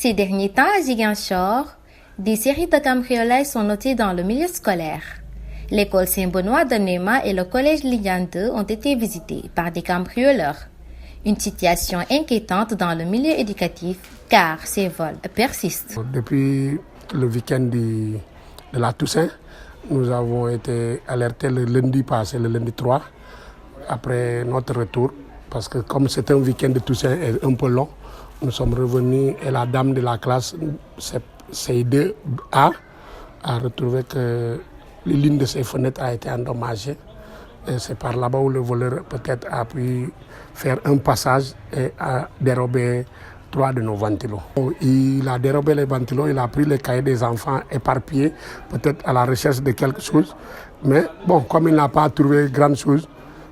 Ces derniers temps, à Ziguinchor, des séries de cambriolages sont notées dans le milieu scolaire. L'école Saint-Benoît de Néma et le collège Liliane 2 ont été visités par des cambrioleurs. Une situation inquiétante dans le milieu éducatif car ces vols persistent. Depuis le week-end de la Toussaint, nous avons été alertés le lundi passé, le lundi 3, après notre retour, parce que comme c'était un week-end de Toussaint un peu long, nous sommes revenus et la dame de la classe C2A a retrouvé que l'une de ses fenêtres a été endommagée. Et c'est par là-bas où le voleur peut-être a pu faire un passage et a dérobé 3 de nos ventilos. Il a dérobé les ventilos, il a pris les cahiers des enfants éparpillés, peut-être à la recherche de quelque chose. Mais bon, comme il n'a pas trouvé grande chose,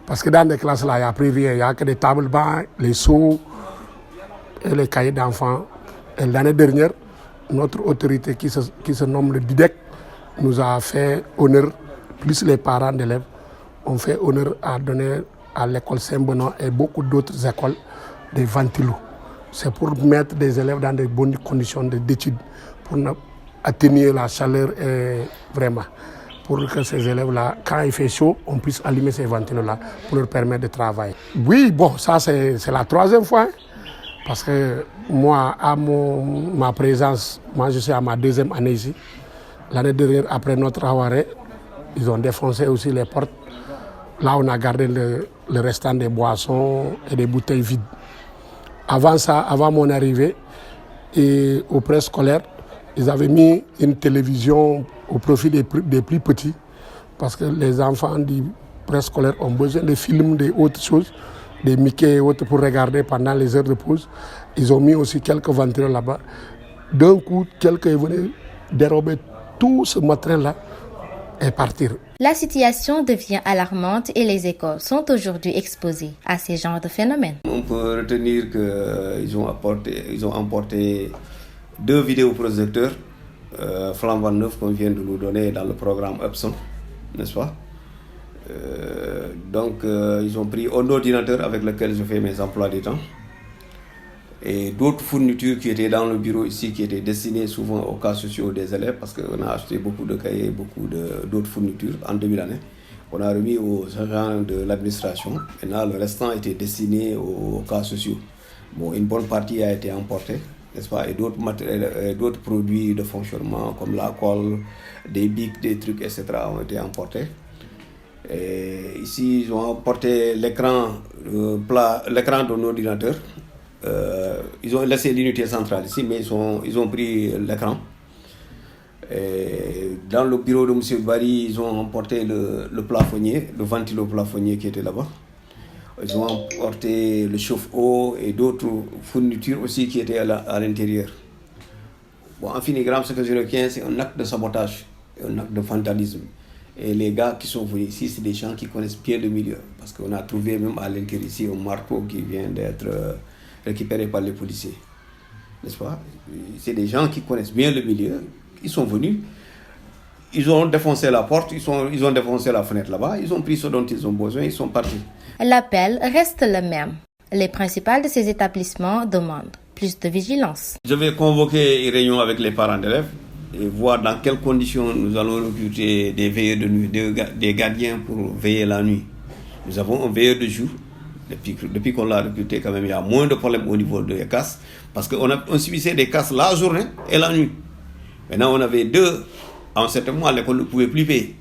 parce que dans les classes là, il n'y a pris rien, il n'y a que des tables bancs, les seaux et les cahiers d'enfants. Et l'année dernière, notre autorité qui se nomme le DIDEC nous a fait honneur, plus les parents d'élèves, ont fait honneur à donner à l'école Saint-Benoît et beaucoup d'autres écoles des ventilos. C'est pour mettre des élèves dans de bonnes conditions d'études, pour atténuer la chaleur et vraiment, pour que ces élèves-là, quand il fait chaud, on puisse allumer ces ventilos-là pour leur permettre de travailler. Oui, bon, ça c'est la 3e fois, hein, parce que moi, à ma présence, moi je suis à ma 2e année ici. L'année dernière, après notre arrêt, ils ont défoncé aussi les portes. Là, on a gardé le restant des boissons et des bouteilles vides. Avant ça, avant mon arrivée, et au préscolaire, ils avaient mis une télévision au profit des plus petits, parce que les enfants du préscolaire ont besoin de films, des autres choses, des Mickey et autres pour regarder pendant les heures de pause. Ils ont mis aussi quelques ventilos là-bas. D'un coup, quelqu'un est venu dérober tout ce matériel-là et partir. La situation devient alarmante et les écoles sont aujourd'hui exposées à ces genres de phénomènes. On peut retenir qu'ils ont emporté 2 vidéoprojecteurs flambant neufs qu'on vient de nous donner dans le programme Epson, n'est-ce pas? Donc ils ont pris un ordinateur avec lequel je fais mes emplois du temps et d'autres fournitures qui étaient dans le bureau ici, qui étaient destinées souvent aux cas sociaux des élèves, parce qu'on a acheté beaucoup de cahiers, beaucoup d'autres fournitures en début d'année. On a remis aux agents de l'administration. Maintenant, le restant était destiné aux cas sociaux. Bon, une bonne partie a été emportée, n'est-ce pas? Et d'autres produits de fonctionnement, comme la colle, des bics, des trucs, etc., ont été emportés. Et ici, ils ont emporté l'écran de nos ordinateurs. Ils ont laissé l'unité centrale ici, mais ils ont pris l'écran. Et dans le bureau de M. Barry, ils ont emporté le plafonnier, le ventilo plafonnier qui était là-bas. Ils ont emporté le chauffe-eau et d'autres fournitures aussi qui étaient à l'intérieur. Bon, en filigrane, ce que je retiens, c'est un acte de sabotage, un acte de vandalisme. Et les gars qui sont venus ici, c'est des gens qui connaissent bien le milieu. Parce qu'on a trouvé même à l'intérieur ici un marteau qui vient d'être récupéré par les policiers. N'est-ce pas? C'est des gens qui connaissent bien le milieu. Ils sont venus, ils ont défoncé la porte, ils ont défoncé la fenêtre là-bas, ils ont pris ce dont ils ont besoin, ils sont partis. L'appel reste le même. Les principales de ces établissements demandent plus de vigilance. Je vais convoquer une réunion avec les parents d'élèves et voir dans quelles conditions nous allons recruter des veilleurs de nuit, des gardiens pour veiller la nuit. Nous avons un veilleur de jour. Depuis qu'on l'a recruté, quand même, il y a moins de problèmes au niveau des casses, parce qu'on subissait des casses la journée et la nuit. Maintenant, on avait 2. En un certain moment, l'école ne pouvait plus payer.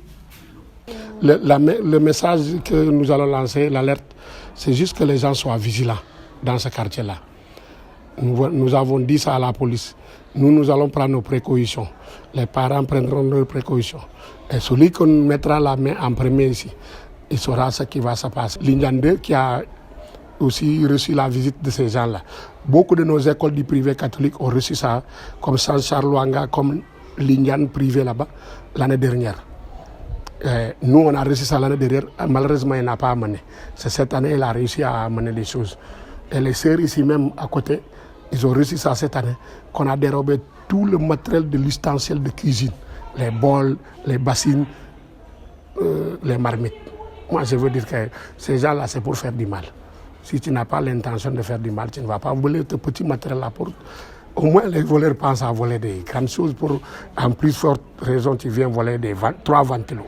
Le message que nous allons lancer, l'alerte, c'est juste que les gens soient vigilants dans ce quartier-là. Nous avons dit ça à la police. Nous allons prendre nos précautions. Les parents prendront leurs précautions. Et celui qu'on mettra la main en premier ici, il saura ce qui va se passer. Liliane 2 qui a aussi reçu la visite de ces gens-là. Beaucoup de nos écoles du privé catholique ont reçu ça, comme San Charles-Wanga, comme Liliane privé là-bas, l'année dernière. Nous, on a reçu ça l'année dernière. Malheureusement, il n'a pas amené. C'est cette année qu'il a réussi à amener des choses. Et les sœurs ici même à côté, ils ont reçu ça cette année, qu'on a dérobé tout le matériel de l'ustensile de cuisine. Les bols, les bassines, les marmites. Moi, je veux dire que ces gens-là, c'est pour faire du mal. Si tu n'as pas l'intention de faire du mal, tu ne vas pas voler tes petits matériels là pour Au moins, les voleurs pensent à voler des grandes choses. En plus forte raison, tu viens voler 3 ventilos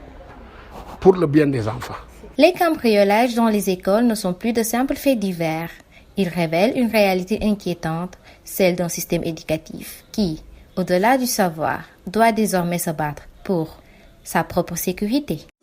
pour le bien des enfants. Les cambriolages dans les écoles ne sont plus de simples faits divers. Ils révèlent une réalité inquiétante, celle d'un système éducatif qui, au-delà du savoir, doit désormais se battre pour sa propre sécurité.